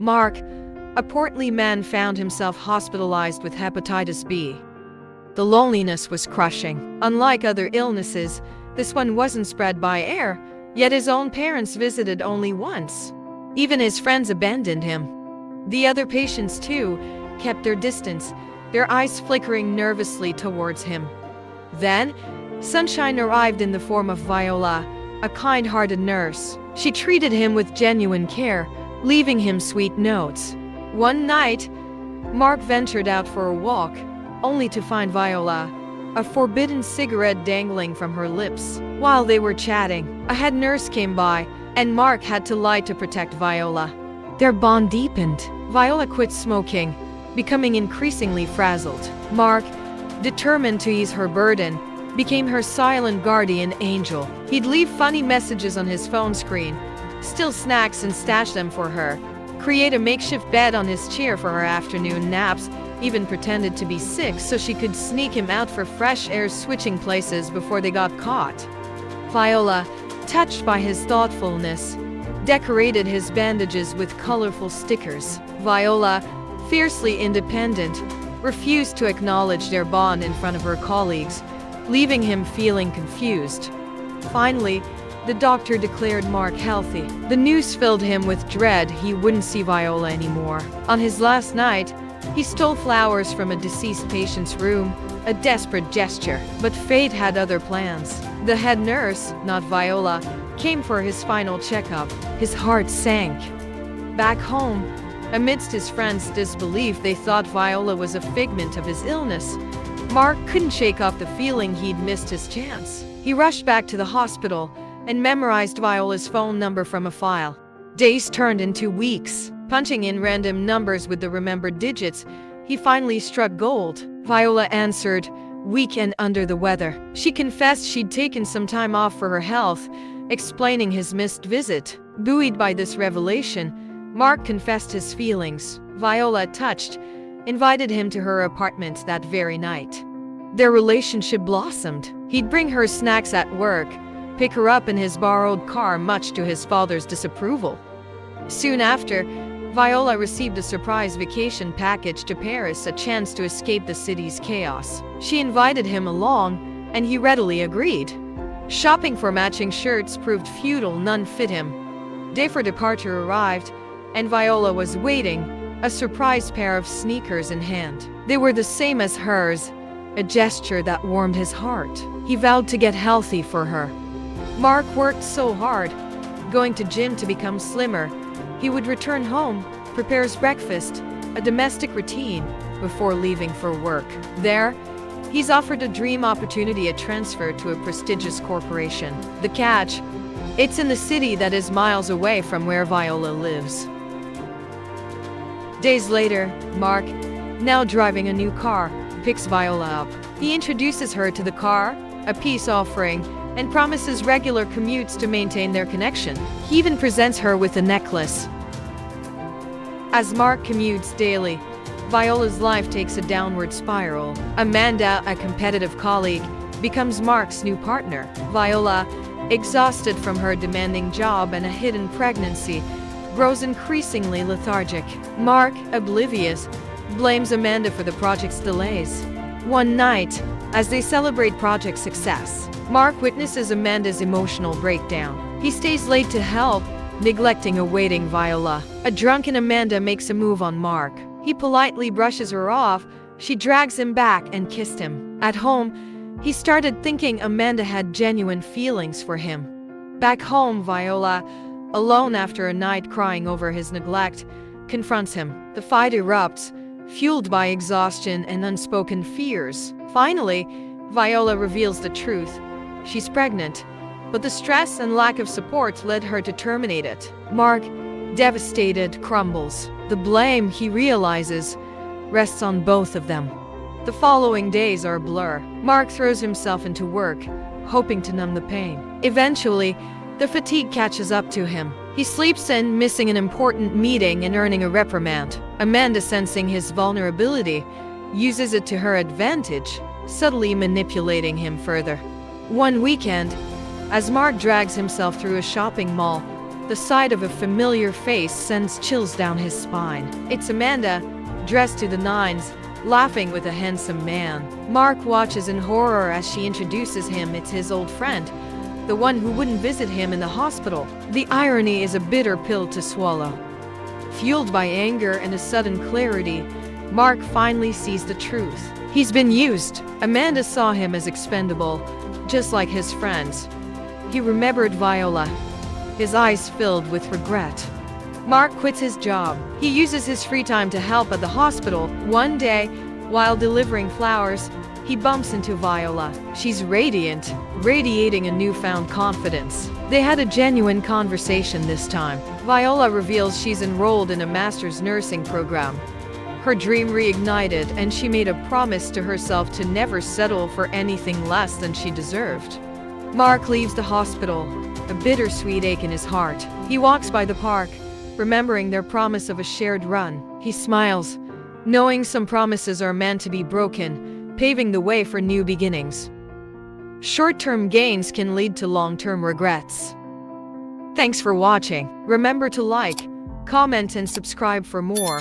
Mark, a portly man, found himself hospitalized with hepatitis B. The loneliness was crushing. Unlike other illnesses, this one wasn't spread by air, yet his own parents visited only once. Even his friends abandoned him. The other patients, too, kept their distance, their eyes flickering nervously towards him. Then, sunshine arrived in the form of Viola, a kind-hearted nurse. She treated him with genuine care, leaving him sweet notes. One night, Mark ventured out for a walk, only to find Viola, a forbidden cigarette dangling from her lips. While they were chatting, a head nurse came by, and Mark had to lie to protect Viola. Their bond deepened. Viola quit smoking, becoming increasingly frazzled. Mark, determined to ease her burden, became her silent guardian angel. He'd leave funny messages on his phone screen, steal snacks and stash them for her, create a makeshift bed on his chair for her afternoon naps, even pretended to be sick so she could sneak him out for fresh air, switching places before they got caught. Viola, touched by his thoughtfulness, decorated his bandages with colorful stickers. Viola, fiercely independent, refused to acknowledge their bond in front of her colleagues, leaving him feeling confused. Finally, the doctor declared Mark healthy. The news filled him with dread. He wouldn't see Viola anymore. On his last night, he stole flowers from a deceased patient's room, a desperate gesture. But fate had other plans. The head nurse, not Viola, came for his final checkup. His heart sank. Back home, amidst his friends' disbelief, they thought Viola was a figment of his illness. Mark couldn't shake off the feeling he'd missed his chance. He rushed back to the hospital and memorized Viola's phone number from a file. Days turned into weeks. Punching in random numbers with the remembered digits, he finally struck gold. Viola answered, weak and under the weather. She confessed she'd taken some time off for her health, explaining his missed visit. Buoyed by this revelation, Mark confessed his feelings. Viola, touched, invited him to her apartment that very night. Their relationship blossomed. He'd bring her snacks at work, pick her up in his borrowed car, much to his father's disapproval. Soon after, Viola received a surprise vacation package to Paris, a chance to escape the city's chaos. She invited him along, and he readily agreed. Shopping for matching shirts proved futile, none fit him. Day for departure arrived, and Viola was waiting, a surprise pair of sneakers in hand. They were the same as hers, a gesture that warmed his heart. He vowed to get healthy for her. Mark worked so hard, going to gym to become slimmer. He would return home, prepare his breakfast, a domestic routine, before leaving for work. There, he's offered a dream opportunity, a transfer to a prestigious corporation. The catch? It's in the city that is miles away from where Viola lives. Days later, Mark, now driving a new car, picks Viola up. He introduces her to the car, a peace offering, and promises regular commutes to maintain their connection. He even presents her with a necklace. As Mark commutes daily, Viola's life takes a downward spiral. Amanda, a competitive colleague, becomes Mark's new partner. Viola, exhausted from her demanding job and a hidden pregnancy, grows increasingly lethargic. Mark, oblivious, blames Amanda for the project's delays. One night, as they celebrate project success, Mark witnesses Amanda's emotional breakdown. He stays late to help, neglecting a waiting Viola. A drunken Amanda makes a move on Mark. He politely brushes her off. She drags him back and kissed him. At home, he started thinking Amanda had genuine feelings for him. Back home, Viola, alone after a night crying over his neglect, confronts him. The fight erupts, fueled by exhaustion and unspoken fears. Finally, Viola reveals the truth. She's pregnant, but the stress and lack of support led her to terminate it. Mark, devastated, crumbles. The blame, he realizes, rests on both of them. The following days are a blur. Mark throws himself into work, hoping to numb the pain. Eventually, the fatigue catches up to him. He sleeps in, missing an important meeting and earning a reprimand. Amanda, sensing his vulnerability, uses it to her advantage, subtly manipulating him further. One weekend, as Mark drags himself through a shopping mall, The sight of a familiar face sends chills down his spine. It's Amanda, dressed to the nines, laughing with a handsome man. Mark watches in horror as she introduces him. It's his old friend, the one who wouldn't visit him in the hospital. The irony is a bitter pill to swallow. Fueled by anger and a sudden clarity, Mark finally sees the truth. He's been used. Amanda saw him as expendable, just like his friends. He remembered Viola, his eyes filled with regret. Mark quits his job. He uses his free time to help at the hospital. One day, while delivering flowers, he bumps into Viola. She's radiant, radiating a newfound confidence. They had a genuine conversation this time. Viola reveals she's enrolled in a master's nursing program. Her dream reignited, and she made a promise to herself to never settle for anything less than she deserved. Mark leaves the hospital, a bittersweet ache in his heart. He walks by the park, remembering their promise of a shared run. He smiles, knowing some promises are meant to be broken, paving the way for new beginnings. Short-term gains can lead to long-term regrets. Thanks for watching. Remember to like, comment, and subscribe for more.